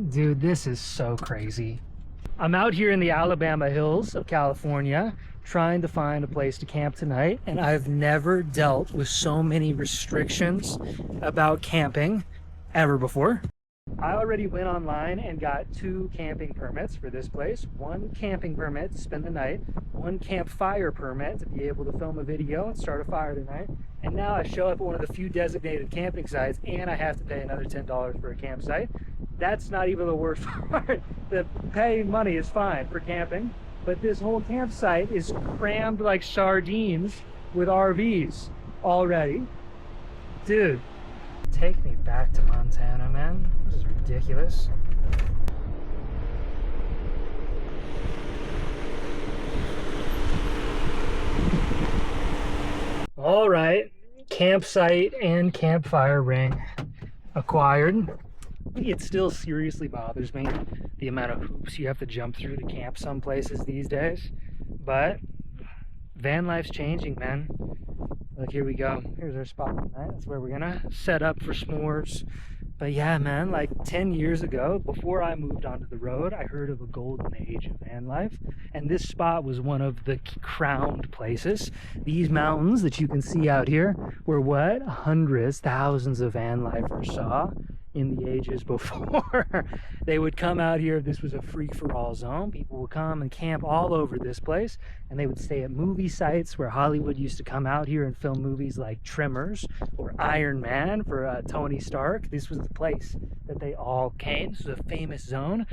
Dude, this is so crazy. I'm out here in the Alabama hills of California trying to find a place to camp tonight, and I've never dealt with so many restrictions about camping ever before. I already went online and got 2 camping permits for this place. 1 camping permit to spend the night, 1 campfire permit to be able to film a video and start a fire tonight. And now I show up at one of the few designated camping sites and I have to pay another $10 for a campsite. That's not even the worst part. The paying money is fine for camping, but this whole campsite is crammed like sardines with RVs already. Dude, take me back to Montana, man. This is ridiculous. All right, campsite and campfire ring acquired. It still seriously bothers me, the amount of hoops you have to jump through to camp some places these days. But van life's changing, man. Look, here we go. Here's our spot tonight. That's where we're gonna set up for s'mores. But yeah, man, like 10 years ago, before I moved onto the road, I heard of a golden age of van life. And this spot was one of the crowned places. These mountains that you can see out here were what hundreds, thousands of van lifers saw in the ages before. They would come out here. This was a free-for-all zone. People would come and camp all over this place, and they would stay at movie sites where Hollywood used to come out here and film movies like Tremors or Iron Man for Tony Stark. This was the place that they all came. This was a famous zone.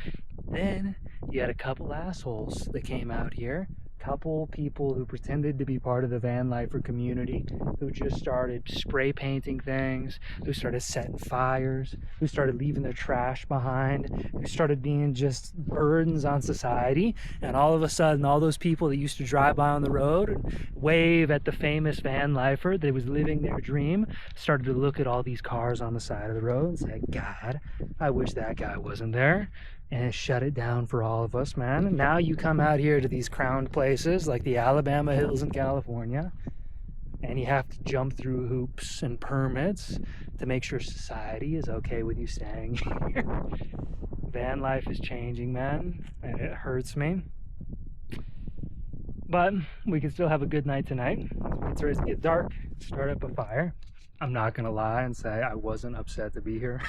Then you had a couple assholes that came out here, couple people who pretended to be part of the van lifer community, who just started spray painting things, who started setting fires, who started leaving their trash behind, who started being just burdens on society. And all of a sudden, all those people that used to drive by on the road and wave at the famous van lifer that was living their dream started to look at all these cars on the side of the road and say, God, I wish that guy wasn't there. And it shut it down for all of us, man. And now you come out here to these crowned places like the Alabama hills in California, and you have to jump through hoops and permits to make sure society is okay with you staying here. Van life is changing, man, and it hurts me. But we can still have a good night tonight. It's starting to get dark, start up a fire. I'm not gonna lie and say I wasn't upset to be here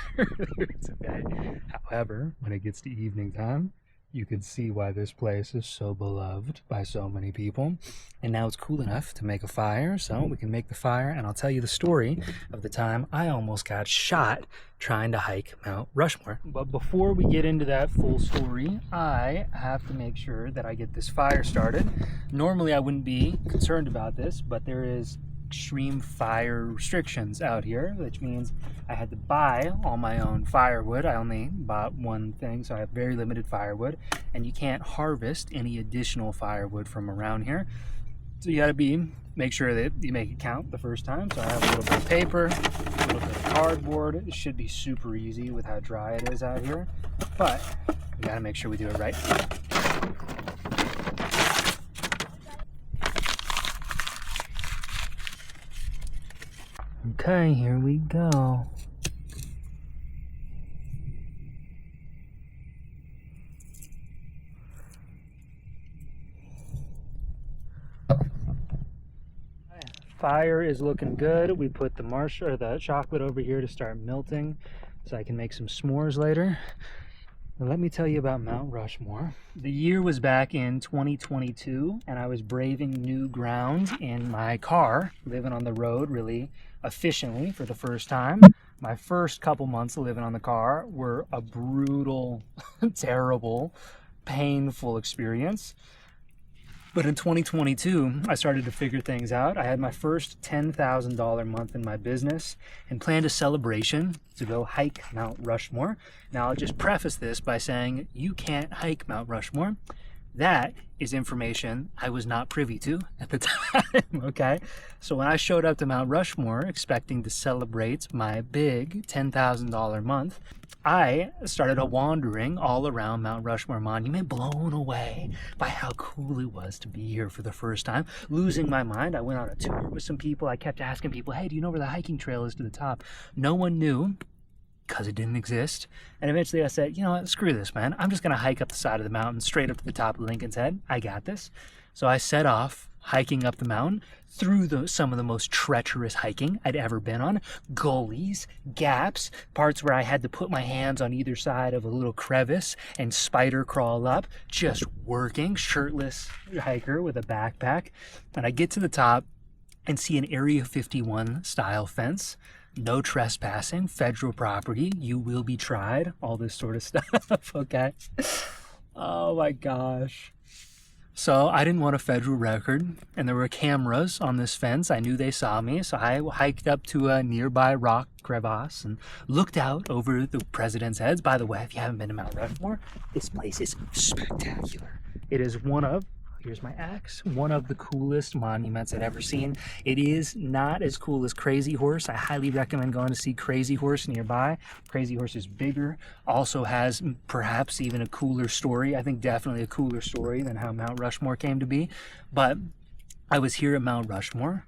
today. However, when it gets to evening time, you can see why this place is so beloved by so many people. And now it's cool enough to make a fire, so we can make the fire, and I'll tell you the story of the time I almost got shot trying to hike Mount Rushmore. But before we get into that full story, I have to make sure that I get this fire started. Normally I wouldn't be concerned about this, but there is extreme fire restrictions out here, which means I had to buy all my own firewood. I only bought one thing, so I have very limited firewood, and you can't harvest any additional firewood from around here. So you gotta make sure that you make it count the first time. So I have a little bit of paper, a little bit of cardboard. It should be super easy with how dry it is out here, but we gotta make sure we do it right. Okay, here we go. Fire is looking good. We put the chocolate over here to start melting so I can make some s'mores later. Now, let me tell you about Mount Rushmore. The year was back in 2022, and I was braving new ground in my car, living on the road really efficiently for the first time. My first couple months of living on the car were a brutal, terrible, painful experience. But in 2022, I started to figure things out. I had my first $10,000 month in my business and planned a celebration to go hike Mount Rushmore. Now, I'll just preface this by saying you can't hike Mount Rushmore. That is information I was not privy to at the time, okay? So when I showed up to Mount Rushmore expecting to celebrate my big $10,000 month, I started wandering all around Mount Rushmore Monument, blown away by how cool it was to be here for the first time, losing my mind. I went on a tour with some people. I kept asking people, hey, do you know where the hiking trail is to the top? No one knew, because it didn't exist. And eventually I said, you know what, screw this, man. I'm just going to hike up the side of the mountain straight up to the top of Lincoln's Head. I got this. So I set off hiking up the mountain through some of the most treacherous hiking I'd ever been on. Gullies, gaps, parts where I had to put my hands on either side of a little crevice and spider crawl up, just working, shirtless hiker with a backpack. And I get to the top and see an Area 51 style fence. No trespassing, federal property, you will be tried, all this sort of stuff, okay? Oh my gosh. So I didn't want a federal record, and there were cameras on this fence. I knew they saw me, so I hiked up to a nearby rock crevasse and looked out over the president's heads. By the way, if you haven't been to Mount Rushmore, this place is spectacular. It is one of, here's my axe, one of the coolest monuments I've ever seen. It is not as cool as Crazy Horse. I highly recommend going to see Crazy Horse nearby. Crazy Horse is bigger, also has perhaps even a cooler story. I think definitely a cooler story than how Mount Rushmore came to be. But I was here at Mount Rushmore,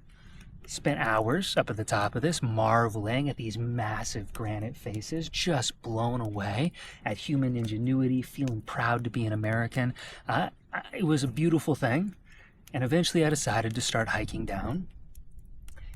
spent hours up at the top of this, marveling at these massive granite faces, just blown away at human ingenuity, feeling proud to be an American. It was a beautiful thing, and eventually I decided to start hiking down.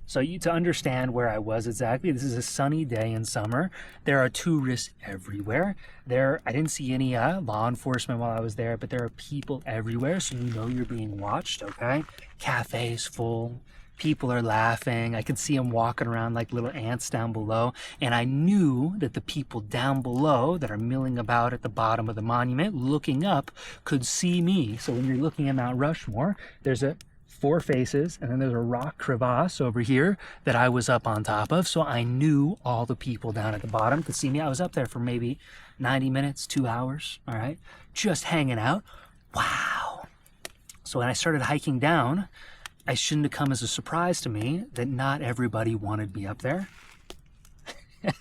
So to understand where I was exactly, this is a sunny day in summer. There are tourists everywhere. I didn't see any law enforcement while I was there, but there are people everywhere, so you know you're being watched, okay? Cafes full. People are laughing. I could see them walking around like little ants down below. And I knew that the people down below that are milling about at the bottom of the monument, looking up, could see me. So when you're looking at Mount Rushmore, there's four faces, and then there's a rock crevasse over here that I was up on top of. So I knew all the people down at the bottom could see me. I was up there for maybe 90 minutes, 2 hours, all right? Just hanging out. Wow. So when I started hiking down, I shouldn't have come as a surprise to me that not everybody wanted me up there.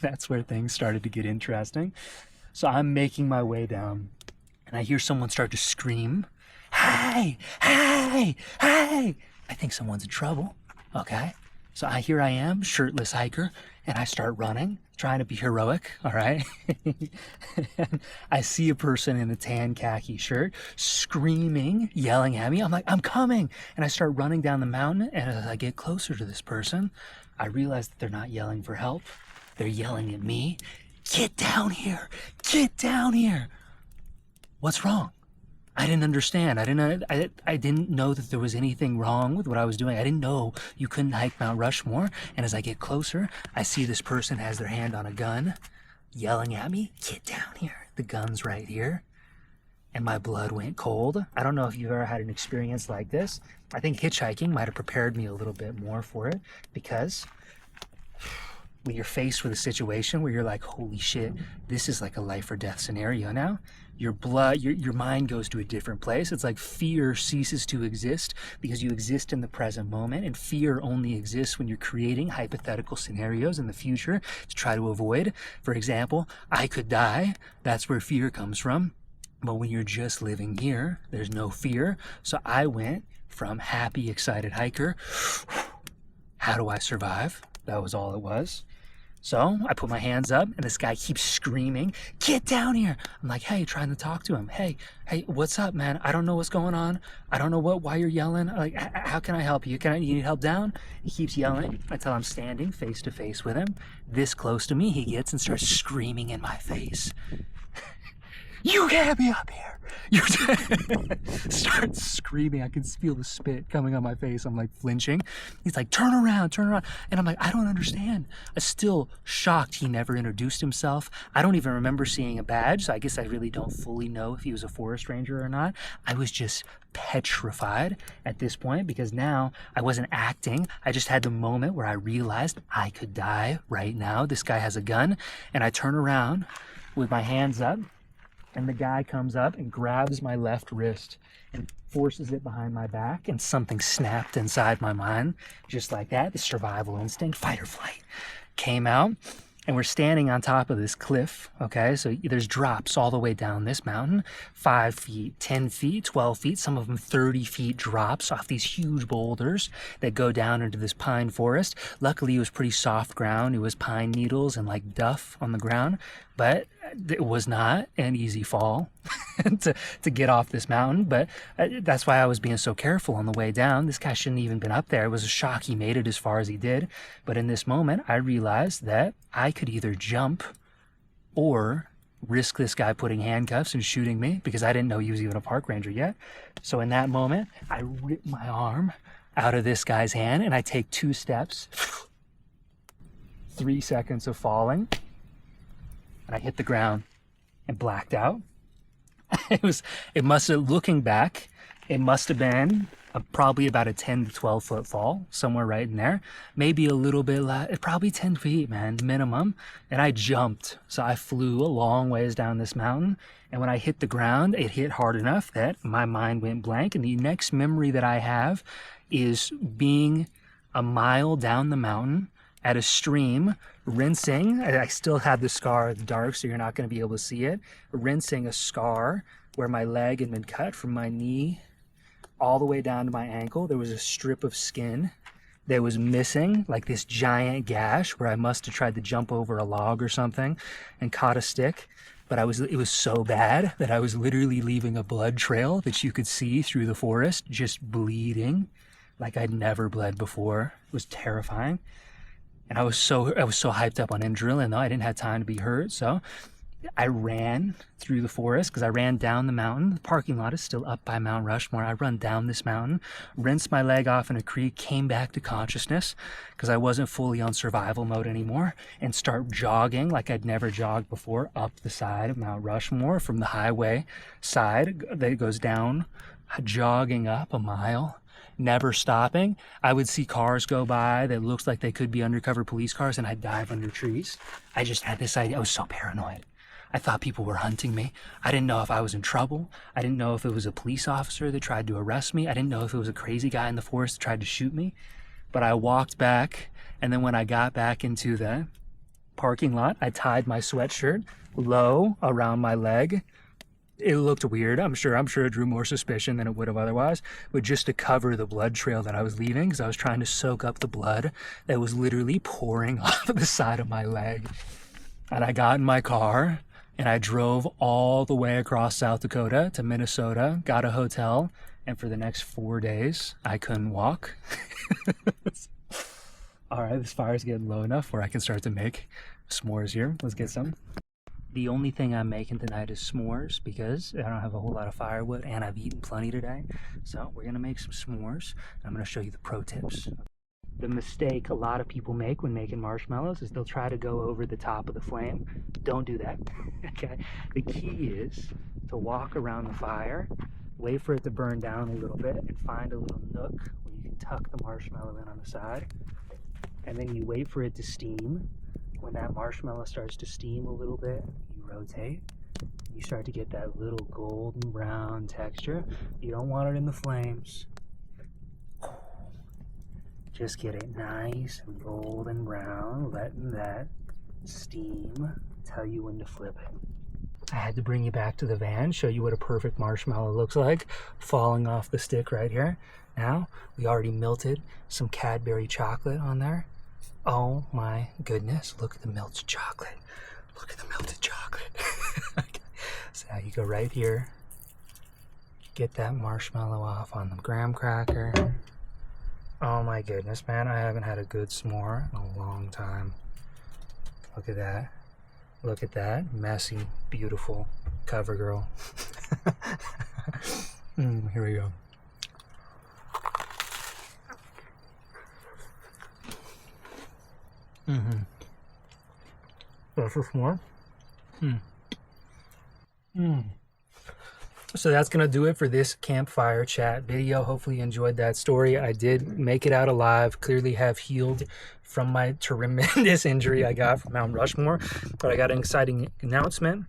That's where things started to get interesting. So I'm making my way down, and I hear someone start to scream, "Hey, hey, hey!" I think someone's in trouble, okay? So here I am, shirtless hiker, and I start running, trying to be heroic, all right? I see a person in a tan khaki shirt screaming, yelling at me. I'm like, "I'm coming!" And I start running down the mountain, and as I get closer to this person, I realize that they're not yelling for help. They're yelling at me, "Get down here! Get down here!" What's wrong? I didn't understand. I didn't know that there was anything wrong with what I was doing. I didn't know you couldn't hike Mount Rushmore. And as I get closer, I see this person has their hand on a gun, yelling at me, "Get down here." The gun's right here. And my blood went cold. I don't know if you've ever had an experience like this. I think hitchhiking might have prepared me a little bit more for it, because when you're faced with a situation where you're like, holy shit, this is like a life or death scenario now, your mind goes to a different place. It's like fear ceases to exist because you exist in the present moment, and fear only exists when you're creating hypothetical scenarios in the future to try to avoid. For example, I could die. That's where fear comes from. But when you're just living here, there's no fear. So I went from happy, excited hiker, how do I survive? That was all it was. So I put my hands up, and this guy keeps screaming, "Get down here!" I'm like, hey, trying to talk to him. Hey, what's up, man? I don't know what's going on. I don't know why you're yelling. Like, how can I help you? You need help down? He keeps yelling until I'm standing face to face with him. This close to me, he gets and starts screaming in my face. "You can't be up here!" You start screaming. I can feel the spit coming on my face. I'm like flinching. He's like, turn around. And I'm like, I don't understand. I'm still shocked he never introduced himself. I don't even remember seeing a badge, so I guess I really don't fully know if he was a forest ranger or not. I was just petrified at this point, because now I wasn't acting. I just had the moment where I realized I could die right now. This guy has a gun, and I turn around with my hands up, and the guy comes up and grabs my left wrist and forces it behind my back, and something snapped inside my mind. Just like that, the survival instinct, fight or flight, came out. and we're standing on top of this cliff, okay? So there's drops all the way down this mountain, 5 feet, 10 feet, 12 feet, some of them 30 feet drops off these huge boulders that go down into this pine forest. Luckily, it was pretty soft ground. It was pine needles and like duff on the ground, but it was not an easy fall to get off this mountain. But that's why I was being so careful on the way down. This guy shouldn't even been up there. It was a shock he made it as far as he did. But in this moment, I realized that I could either jump or risk this guy putting handcuffs and shooting me, because I didn't know he was even a park ranger yet. So in that moment, I rip my arm out of this guy's hand and I take 2 steps, 3 seconds of falling, and I hit the ground and blacked out. It must have, looking back, it must have been probably about a 10 to 12 foot fall, somewhere right in there. Maybe a little bit less, probably 10 feet, man, minimum. And I jumped. So I flew a long ways down this mountain. And when I hit the ground, it hit hard enough that my mind went blank. And the next memory that I have is being a mile down the mountain at a stream, rinsing. I still have the scar in the dark, so you're not going to be able to see it. Rinsing a scar where my leg had been cut from my knee all the way down to my ankle. There was a strip of skin that was missing, like this giant gash where I must have tried to jump over a log or something and caught a stick. But it was so bad that I was literally leaving a blood trail that you could see through the forest, just bleeding like I'd never bled before. It was terrifying. And I was so hyped up on adrenaline, though I didn't have time to be hurt. So I ran through the forest because I ran down the mountain. The parking lot is still up by Mount Rushmore. I run down this mountain, rinsed my leg off in a creek, came back to consciousness because I wasn't fully on survival mode anymore, and start jogging like I'd never jogged before up the side of Mount Rushmore from the highway side that goes down, jogging up a mile. Never stopping. I would see cars go by that looked like they could be undercover police cars, and I'd dive under trees. I just had this idea. I was so paranoid. I thought people were hunting me. I didn't know if I was in trouble. I didn't know if it was a police officer that tried to arrest me. I didn't know if it was a crazy guy in the forest that tried to shoot me. But I walked back, and then when I got back into the parking lot, I tied my sweatshirt low around my leg. It looked weird. I'm sure it drew more suspicion than it would have otherwise, but just to cover the blood trail that I was leaving, because I was trying to soak up the blood that was literally pouring off of the side of my leg. And I got in my car and I drove all the way across South Dakota to Minnesota, got a hotel, and for the next 4 days, I couldn't walk. All right, this fire's getting low enough where I can start to make s'mores here. Let's get some. The only thing I'm making tonight is s'mores because I don't have a whole lot of firewood and I've eaten plenty today. So we're gonna make some s'mores. I'm gonna show you the pro tips. The mistake a lot of people make when making marshmallows is they'll try to go over the top of the flame. Don't do that, okay? The key is to walk around the fire, wait for it to burn down a little bit, and find a little nook where you can tuck the marshmallow in on the side. And then you wait for it to steam. When that marshmallow starts to steam a little bit, you rotate. You start to get that little golden brown texture. You don't want it in the flames. Just get it nice and golden brown, letting that steam tell you when to flip it. I had to bring you back to the van, show you what a perfect marshmallow looks like, falling off the stick right here. Now, we already melted some Cadbury chocolate on there. Oh my goodness, look at the melted chocolate. Look at the melted chocolate. Okay. So now you go right here, get that marshmallow off on the graham cracker. Oh my goodness, man, I haven't had a good s'more in a long time. Look at that. Look at that. Messy, beautiful cover girl. Here we go. That's a s'more. So that's gonna do it for this campfire chat video. Hopefully you enjoyed that story. I did make it out alive, clearly have healed from my tremendous injury I got from Mount Rushmore. But I got an exciting announcement.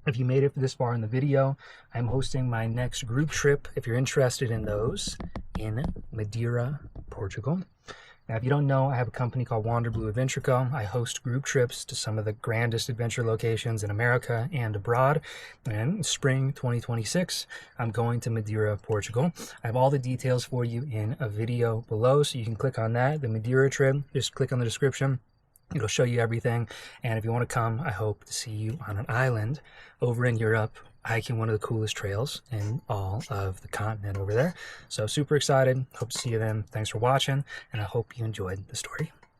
If you made it this far in the video, I'm hosting my next group trip, if you're interested in those, in Madeira, Portugal. Now, if you don't know, I have a company called Wander Blue Adventure Co. I host group trips to some of the grandest adventure locations in America and abroad. And in spring 2026, I'm going to Madeira, Portugal. I have all the details for you in a video below, so you can click on that, the Madeira trip. Just click on the description. It'll show you everything. And if you want to come, I hope to see you on an island over in Europe, hiking one of the coolest trails in all of the continent over there. So super excited. Hope to see you then. Thanks for watching, and I hope you enjoyed the story.